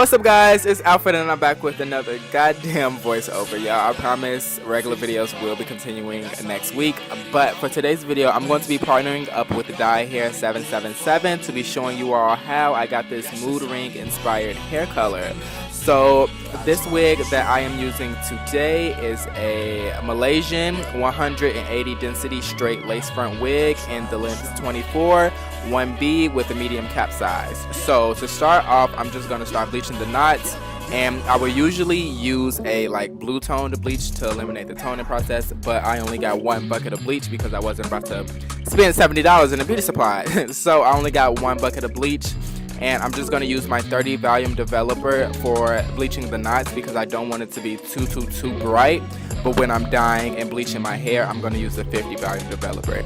What's up, guys? It's Alfred and I'm back with another goddamn voiceover, y'all. I promise regular videos will be continuing next week, but for today's video I'm going to be partnering up with DyHair777 to be showing you all how I got this mood ring inspired hair color. So this wig that I am using today is a Malaysian 180 density straight lace front wig in the length 24, 1B with a medium cap size. So to start off, I'm just going to start bleaching the knots, and I will usually use a blue tone to bleach to eliminate the toning process, but I only got one bucket of bleach because I wasn't about to spend $70 in a beauty supply. So I only got one bucket of bleach. And I'm just going to use my 30 volume developer for bleaching the knots because I don't want it to be too bright. But when I'm dyeing and bleaching my hair, I'm going to use the 50 volume developer.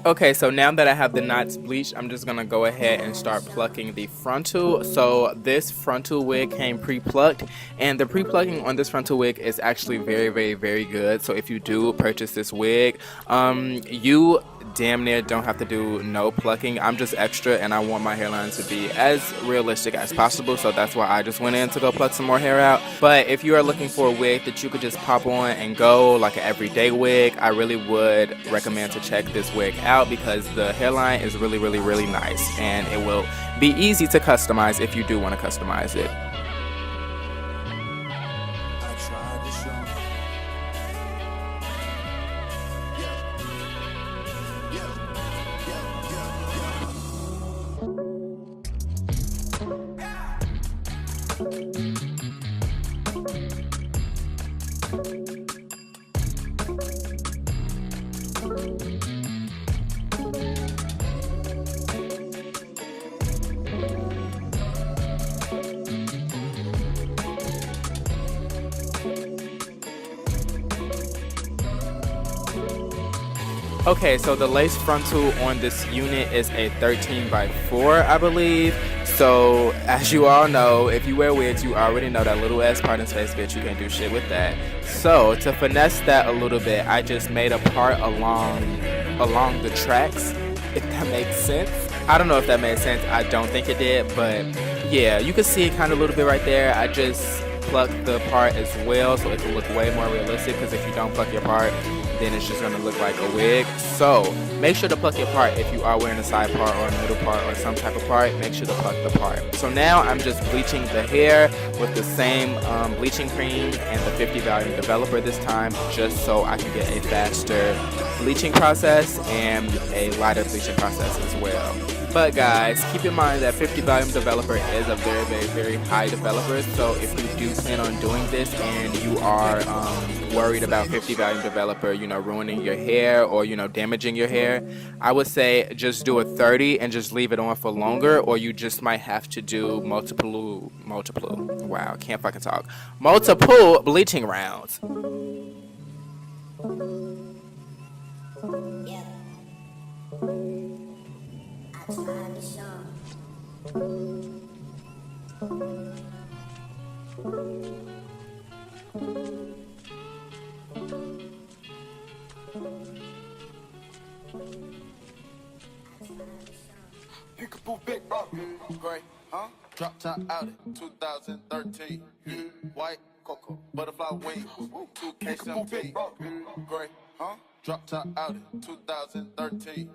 Okay, so now that I have the knots bleached, I'm just gonna go ahead and start plucking the frontal. So this frontal wig came pre-plucked, and the pre-plucking on this frontal wig is actually very good. So if you do purchase this wig, you damn near don't have to do no plucking. I'm just extra and I want my hairline to be as realistic as possible, so that's why I just went in to go pluck some more hair out. But if you are looking for a wig that you could just pop on and go, like an everyday wig, I really would recommend to check this wig out because the hairline is really nice, and it will be easy to customize if you do want to customize it. Okay, so the lace frontal on this unit is a 13x4, I believe. So, as you all know, if you wear wigs, you already know that little ass part in space, bitch, you can't do shit with that. So, to finesse that a little bit, I just made a part along the tracks, if that makes sense. I don't know if that made sense. I don't think it did, but yeah, you can see it kind of a little bit right there. I just plucked the part as well so it can look way more realistic, because if you don't pluck your part, then it's just going to look like a wig. So make sure to pluck your part. If you are wearing a side part or a middle part or some type of part, make sure to pluck the part. So now I'm just bleaching the hair with the same bleaching cream and the 50 volume developer this time, just so I can get a faster bleaching process and a lighter bleaching process as well. But guys, keep in mind that 50 volume developer is a very high developer, so if you do plan on doing this and you are worried about 50 volume developer, you know, ruining your hair or, you know, damaging your hair, I would say just do a 30 and just leave it on for longer, or you just might have to do multiple bleaching rounds. Yeah. I tried to show. Gray, huh? Drop top out it, 2013. White cocoa, butterfly wing, 2K17. Gray, huh? Drop top out it, 2013.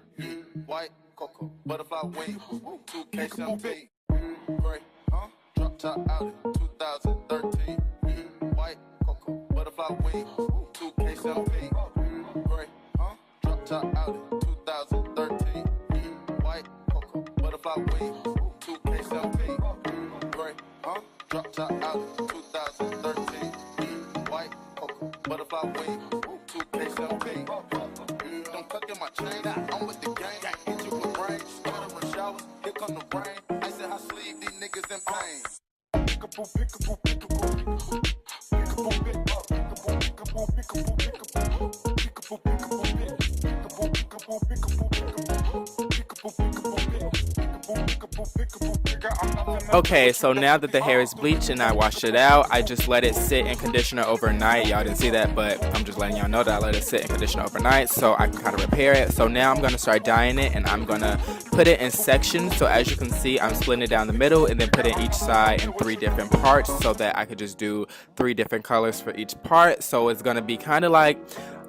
White cocoa, butterfly wing, 2K17. Gray, huh? Drop top out it, 2013. White cocoa, butterfly wing, 2K17. Gray, huh? Drop top out it, 2013. White cocoa, butterfly wing, 2K17. Gray, huh? Drop top out it, 2013. White cocoa, butterfly wing, 2K17. Don't tuck in my chain, I'm with the gang. Hit you with brain, stuttering showers, here come the rain. I said I sleeve these niggas in pain. Pickaboo, pickaboo, pickaboo, pickaboo, pickaboo, pickaboo, pickaboo, pickaboo, pickaboo, pickaboo, pickaboo, pickaboo, pickaboo, pickaboo, Okay, so now that the hair is bleached and I washed it out, I just let it sit in conditioner overnight. Y'all didn't see that, but I'm just letting y'all know that I let it sit in conditioner overnight so I can kind of repair it. So now I'm going to start dyeing it, and I'm going to put it in sections. So as you can see, I'm splitting it down the middle and then putting each side in 3 different parts so that I could just do 3 different colors for each part. So it's going to be kind of like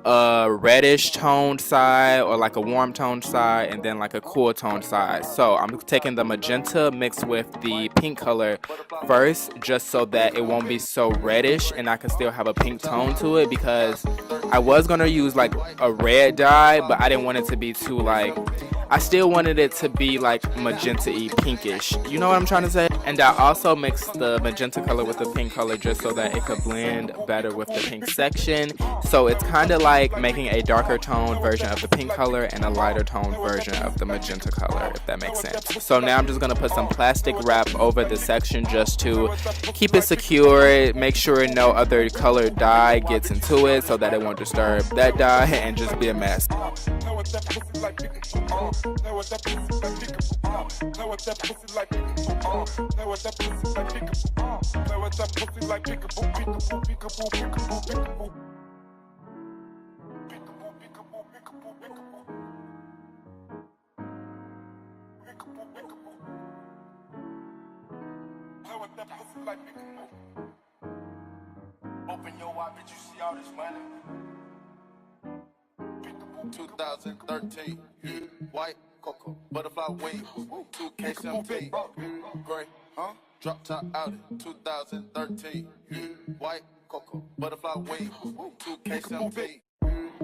a reddish toned side, or like a warm toned side, and then like a cool toned side. So I'm taking the magenta mixed with the pink color first, just so that it won't be so reddish and I can still have a pink tone to it, because I was gonna use like a red dye, but I didn't want it to be too like, I still wanted it to be like magenta-y pinkish, you know what I'm trying to say? And I also mixed the magenta color with the pink color just so that it could blend better with the pink section. So it's kind of like making a darker tone version of the pink color and a lighter tone version of the magenta color, if that makes sense. So now I'm just going to put some plastic wrap over the section just to keep it secure, make sure no other colored dye gets into it so that it won't disturb that dye and just be a mess. Open your eye, bitch, you see all this money. 2013, white cocoa, butterfly wing, 2K17. Gray, huh? Drop top out it, 2013. White cocoa, butterfly wing, 2K17.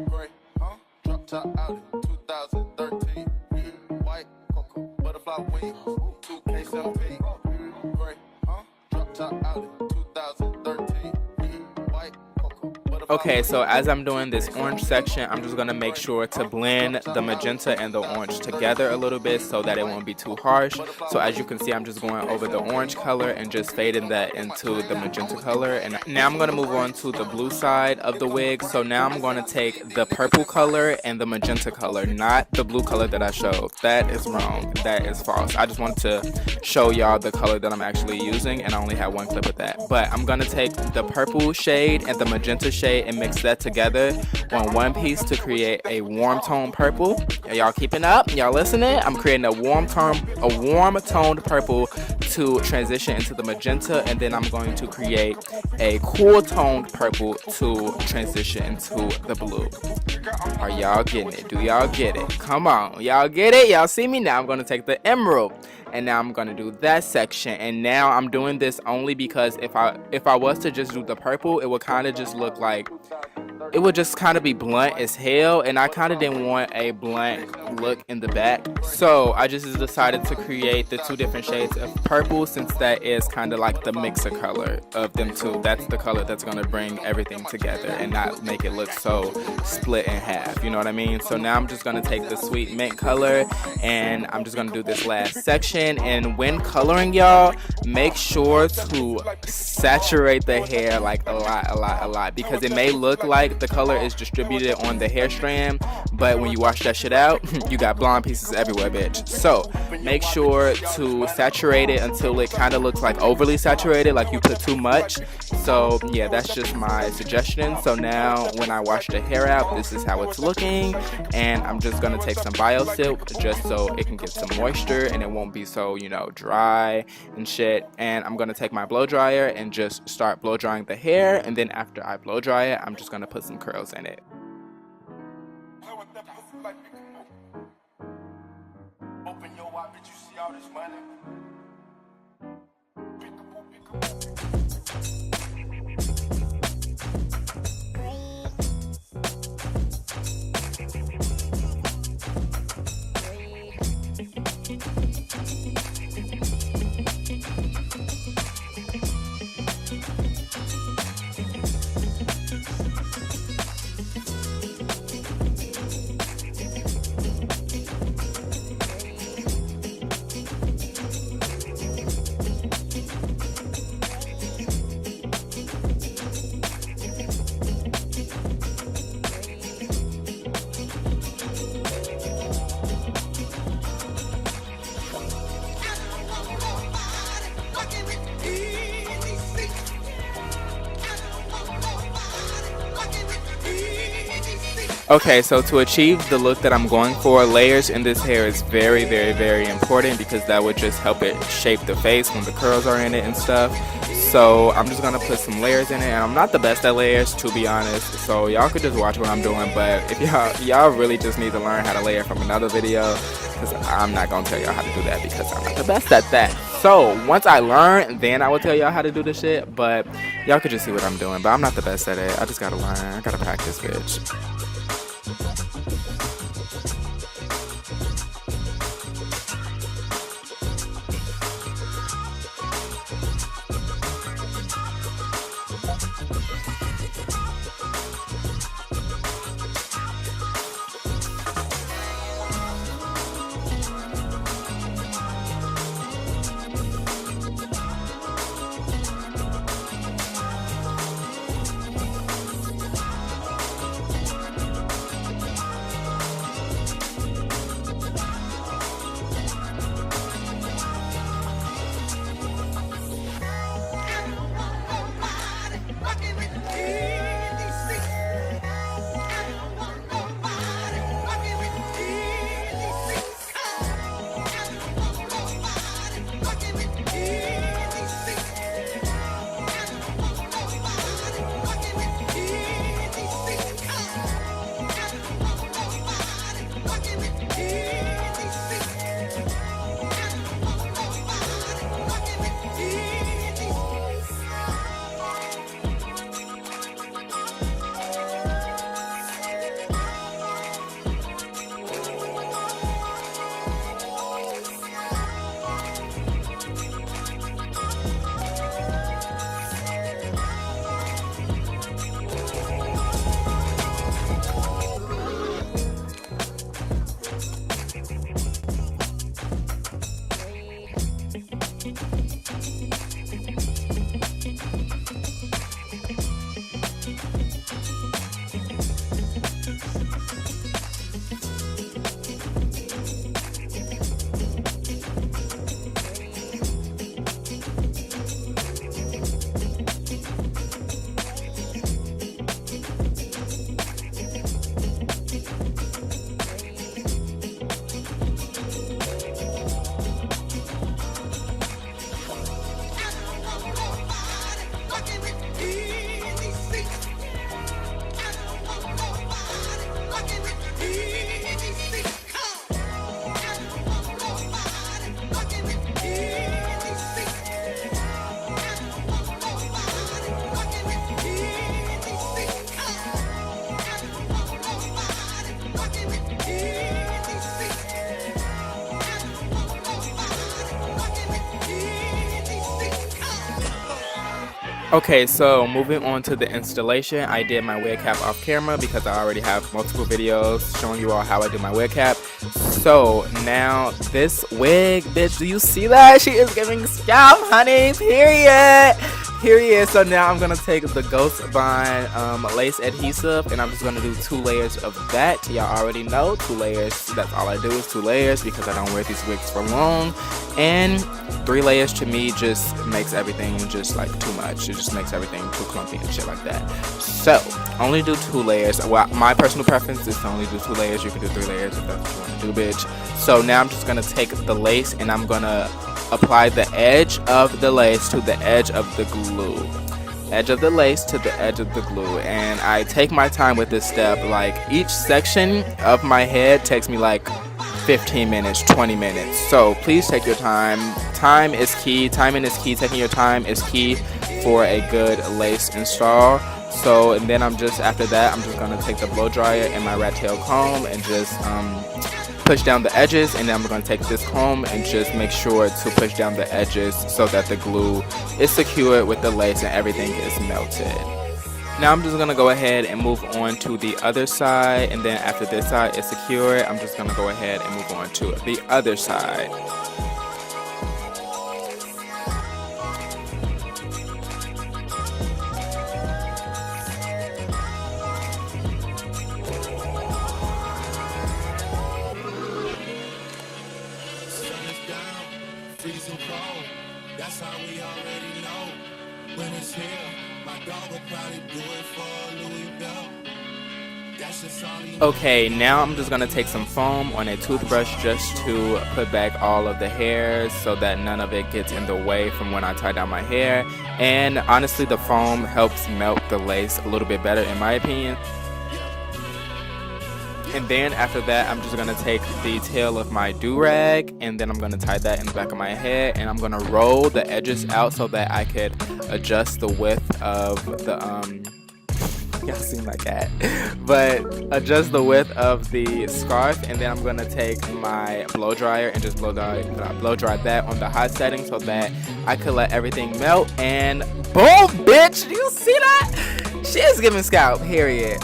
Gray, huh? Drop top out it, 2013. White cocoa, butterfly wing, 2K17. Gray, huh? Drop top out it, 2013. White cocoa. Okay, so as I'm doing this orange section, I'm just going to make sure to blend the magenta and the orange together a little bit so that it won't be too harsh. So as you can see, I'm just going over the orange color and just fading that into the magenta color. And now I'm going to move on to the blue side of the wig. So now I'm going to take the purple color and the magenta color, not the blue color that I showed. That is wrong. That is false. I just wanted to show y'all the color that I'm actually using, and I only have one clip of that. But I'm going to take the purple shade and the magenta shade and mix that together on one piece to create a warm tone purple. Are y'all keeping up? Y'all listening? I'm creating a warm toned purple to transition into the magenta, and then I'm going to create a cool toned purple to transition into the blue. Are y'all getting it? Do y'all get it? Come on, y'all get it? Y'all see me? Now I'm going to take the emerald, and now I'm going to do that section. And now I'm doing this only because if I was to just do the purple, it would kind of just look like, it would just kind of be blunt as hell, and I kind of didn't want a blank look in the back. So I just decided to create the 2 different shades of purple, since that is kind of like the mixer color of them two. That's the color that's going to bring everything together and not make it look so split in half, you know what I mean? So now I'm just going to take the sweet mint color, and I'm just going to do this last section. And when coloring, y'all, make sure to saturate the hair like a lot, because it may look like the color is distributed on the hair strand, but when you wash that shit out, you got blonde pieces everywhere, bitch. So make sure to saturate it until it kind of looks like overly saturated, like you put too much. So yeah, that's just my suggestion. So now when I wash the hair out, this is how it's looking, and I'm just gonna take some bio silk just so it can get some moisture and it won't be so, you know, dry and shit. And I'm gonna take my blow dryer and just start blow drying the hair, and then after I blow dry it, I'm just gonna put some curls in it. Open your eye, bitch, you see all this money. Okay, so to achieve the look that I'm going for, layers in this hair is very, very, very important because that would just help it shape the face when the curls are in it and stuff. So I'm just gonna put some layers in it, and I'm not the best at layers, to be honest, so y'all could just watch what I'm doing. But if y'all really just need to learn how to layer from another video, because I'm not gonna tell y'all how to do that because I'm not the best at that. So once I learn, then I will tell y'all how to do the shit, but y'all could just see what I'm doing. But I'm not the best at it. I just gotta learn. I gotta practice, bitch. Okay, so moving on to the installation, I did my wig cap off camera because I already have multiple videos showing you all how I do my wig cap. So now this wig, bitch, do you see that? She is giving scalp honey, period. Here he is. So now I'm gonna take the Ghost Bond lace adhesive, and I'm just gonna do 2 layers of that. Y'all already know 2 layers. That's all I do is 2 layers because I don't wear these wigs for long. And 3 layers to me just makes everything just like too much. It just makes everything too clumpy and shit like that. So only do 2 layers. Well, my personal preference is to only do 2 layers. You can do 3 layers if that's what you want to do, bitch. So now I'm just gonna take the lace and I'm gonna apply the edge of the lace to the edge of the glue. Edge of the lace to the edge of the glue. And I take my time with this step. Like each section of my head takes me like 15 minutes, 20 minutes. So please take your time. Time is key. Timing is key. Taking your time is key for a good lace install. So, and then after that, I'm just gonna take the blow dryer and my rat tail comb and just push down the edges, and then I'm going to take this comb and just make sure to push down the edges so that the glue is secured with the lace and everything is melted. Now I'm just going to go ahead and move on to the other side, and then after this side is secured, I'm just going to go ahead and move on to the other side. Freezing cold, that's how we already know. When it's here, my dog will probably do it for Louis Bell. That's just all he knows. Okay, now I'm just gonna take some foam on a toothbrush just to put back all of the hairs so that none of it gets in the way from when I tie down my hair. And honestly, the foam helps melt the lace a little bit better in my opinion. And then after that, I'm just gonna take the tail of my do-rag and then I'm gonna tie that in the back of my head, and I'm gonna roll the edges out so that I could adjust the width of the y'all seem like that, but adjust the width of the scarf. And then I'm gonna take my blow dryer and just blow dry that on the hot setting so that I could let everything melt. And boom, bitch, do you see that? She is giving scalp, period.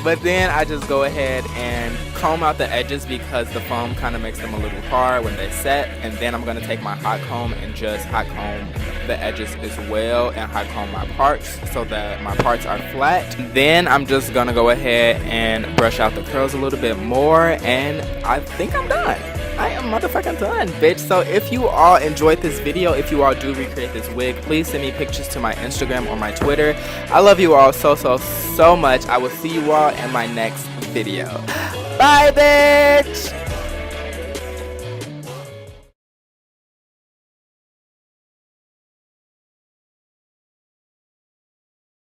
But then I just go ahead and comb out the edges because the foam kind of makes them a little hard when they set. And then I'm going to take my hot comb and just hot comb the edges as well, and hot comb my parts so that my parts are flat. Then I'm just going to go ahead and brush out the curls a little bit more, and I think I'm done. I am motherfucking done, bitch. So if you all enjoyed this video, if you all do recreate this wig, please send me pictures to my Instagram or my Twitter. I love you all so much. I will see you all in my next video. Bye, bitch.